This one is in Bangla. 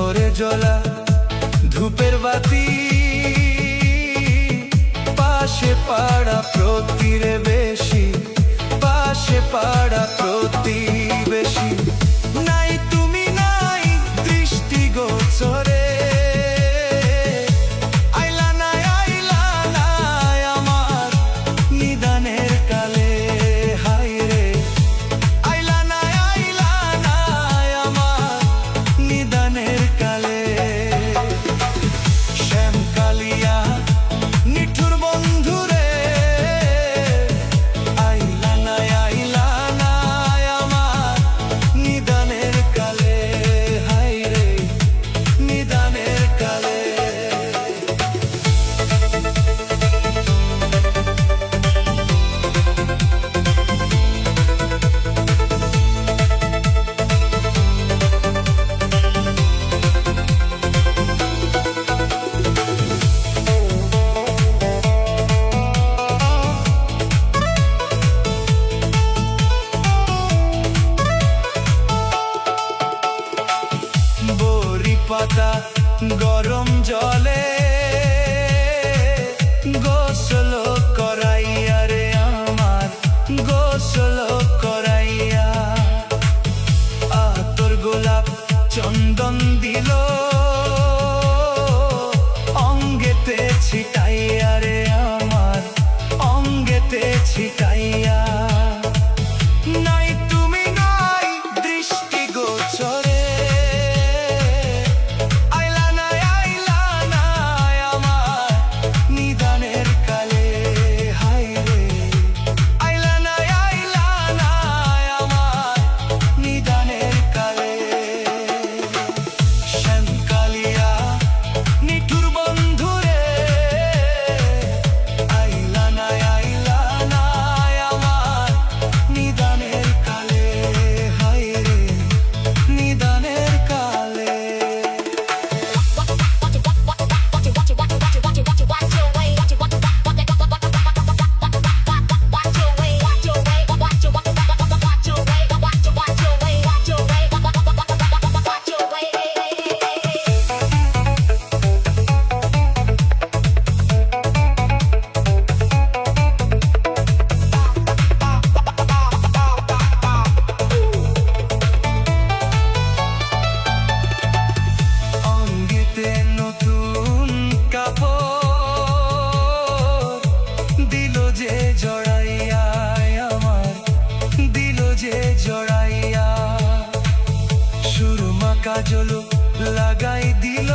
ঘরে জ্বলা ধূপের বাতি, পাশে পাড়া প্রতিবেশী, পাশে পাড়া প্রতিবেশী। নাই তুমি নাই দৃষ্টিগোচরে, আইলা নাই আমার নিদানের কালে। হায় রে আইলা নাই আমার নিদানের কালে। শ্যামকালিয়া নিঠুর বন্ধুরে, আইলা নাই আমার নিদানের কালে। হায় রে নিদানের কালে। বড়ি পাতা গরম জলে গোসল করাইয়া রে আমার, গোসল করাইয়া। আতর গোলাপ চন্দন দিল অঙ্গেতে ছিটাইয়া রে আমার, অঙ্গেতে ছিটাইয়া। নাই তুমি নাই দৃষ্টিগোচরে, আইলা নাই আমার নিদানের কালে। হায় রে আইলা নাই আমার নিদানের কালে। শ্যামকালিয়া নিঠুর বন্ধুরে, আইলা নাই আমার নিদানের কালে। হায় রে নিদানের কালে। অঙ্গেতে নতুন কাপড় দিল যে জড়াইয়া আমার, দিল যে জড়াইয়া। সুরমা কাজল লাগাই দিল